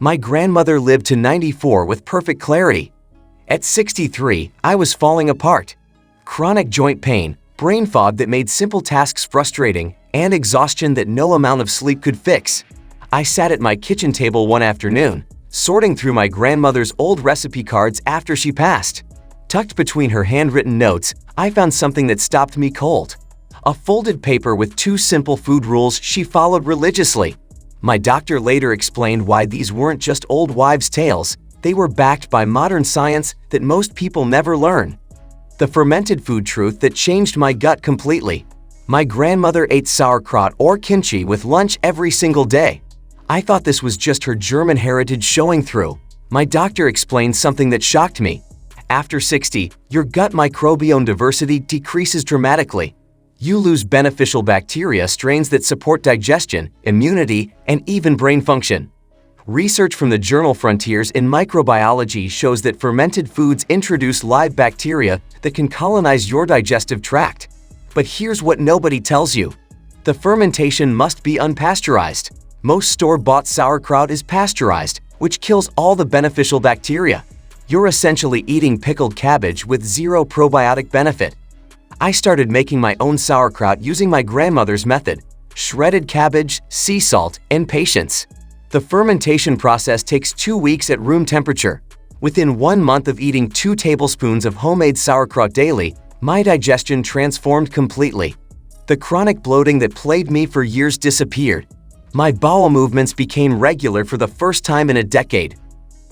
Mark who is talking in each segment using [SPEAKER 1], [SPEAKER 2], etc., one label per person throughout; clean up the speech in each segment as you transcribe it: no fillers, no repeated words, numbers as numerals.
[SPEAKER 1] My grandmother lived to 94 with perfect clarity. At 63, I was falling apart. Chronic joint pain, brain fog that made simple tasks frustrating, and exhaustion that no amount of sleep could fix. I sat at my kitchen table one afternoon, sorting through my grandmother's old recipe cards after she passed. Tucked between her handwritten notes, I found something that stopped me cold. A folded paper with 2 simple food rules she followed religiously. My doctor later explained why these weren't just old wives' tales, they were backed by modern science that most people never learn. The fermented food truth that changed my gut completely. My grandmother ate sauerkraut or kimchi with lunch every single day. I thought this was just her German heritage showing through. My doctor explained something that shocked me. After 60, your gut microbiome diversity decreases dramatically. You lose beneficial bacteria strains that support digestion, immunity, and even brain function. Research from the journal Frontiers in Microbiology shows that fermented foods introduce live bacteria that can colonize your digestive tract. But here's what nobody tells you. The fermentation must be unpasteurized. Most store-bought sauerkraut is pasteurized, which kills all the beneficial bacteria. You're essentially eating pickled cabbage with zero probiotic benefit. I started making my own sauerkraut using my grandmother's method: shredded cabbage, sea salt, and patience. The fermentation process takes 2 weeks at room temperature. Within 1 month of eating 2 tablespoons of homemade sauerkraut daily, my digestion transformed completely. The chronic bloating that plagued me for years disappeared. My bowel movements became regular for the first time in a decade.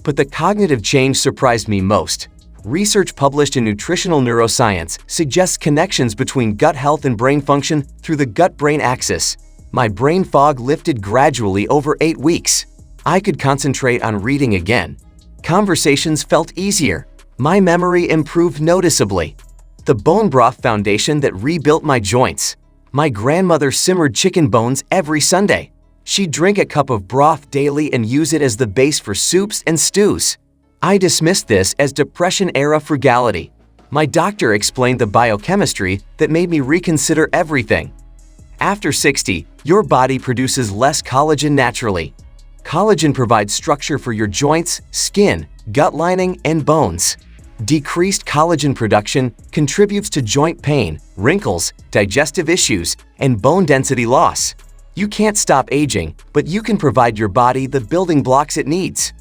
[SPEAKER 1] But the cognitive change surprised me most. Research published in Nutritional Neuroscience suggests connections between gut health and brain function through the gut-brain axis. My brain fog lifted gradually over 8 weeks. I could concentrate on reading again. Conversations felt easier. My memory improved noticeably. The bone broth foundation that rebuilt my joints. My grandmother simmered chicken bones every Sunday. She'd drink a cup of broth daily and use it as the base for soups and stews. I dismissed this as Depression-era frugality. My doctor explained the biochemistry that made me reconsider everything. After 60, your body produces less collagen naturally. Collagen provides structure for your joints, skin, gut lining, and bones. Decreased collagen production contributes to joint pain, wrinkles, digestive issues, and bone density loss. You can't stop aging, but you can provide your body the building blocks it needs.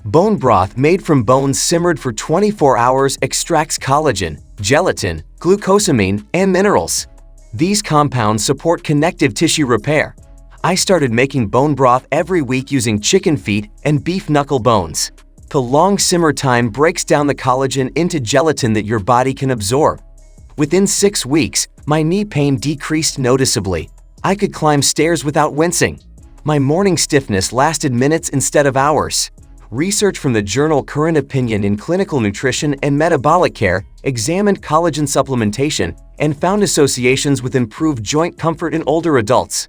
[SPEAKER 1] Bone broth made from bones simmered for 24 hours extracts collagen, gelatin, glucosamine, and minerals. These compounds support connective tissue repair. I started making bone broth every week using chicken feet and beef knuckle bones. The long simmer time breaks down the collagen into gelatin that your body can absorb. Within 6 weeks, my knee pain decreased noticeably. I could climb stairs without wincing. My morning stiffness lasted minutes instead of hours. Research from the journal Current Opinion in Clinical Nutrition and Metabolic Care examined collagen supplementation and found associations with improved joint comfort in older adults.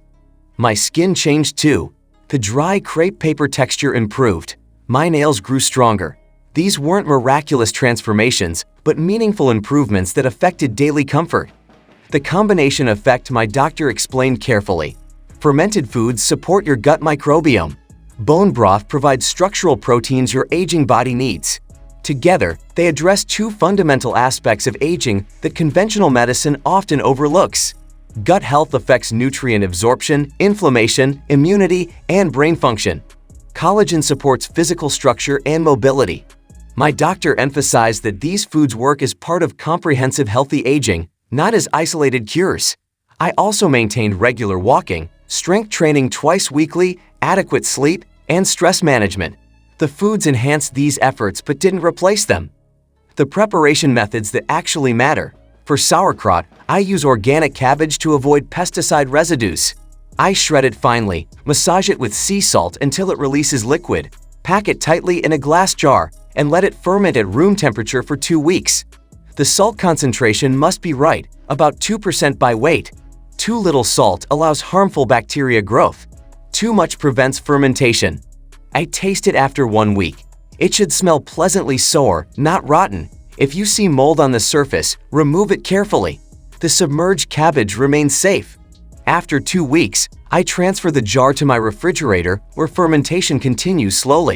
[SPEAKER 1] My skin changed too. The dry crepe paper texture improved. My nails grew stronger. These weren't miraculous transformations, but meaningful improvements that affected daily comfort. The combination effect my doctor explained carefully. Fermented foods support your gut microbiome. Bone broth provides structural proteins your aging body needs. Together, they address 2 fundamental aspects of aging that conventional medicine often overlooks. Gut health affects nutrient absorption, inflammation, immunity, and brain function. Collagen supports physical structure and mobility. My doctor emphasized that these foods work as part of comprehensive healthy aging, not as isolated cures. I also maintained regular walking, strength training twice weekly, adequate sleep, and stress management. The foods enhanced these efforts but didn't replace them. The preparation methods that actually matter. For sauerkraut, I use organic cabbage to avoid pesticide residues. I shred it finely, massage it with sea salt until it releases liquid, pack it tightly in a glass jar, and let it ferment at room temperature for 2 weeks. The salt concentration must be right, about 2% by weight. Too little salt allows harmful bacteria growth. Too much prevents fermentation. I taste it after 1 week. It should smell pleasantly sour, not rotten. If you see mold on the surface, remove it carefully. The submerged cabbage remains safe. After 2 weeks, I transfer the jar to my refrigerator where fermentation continues slowly.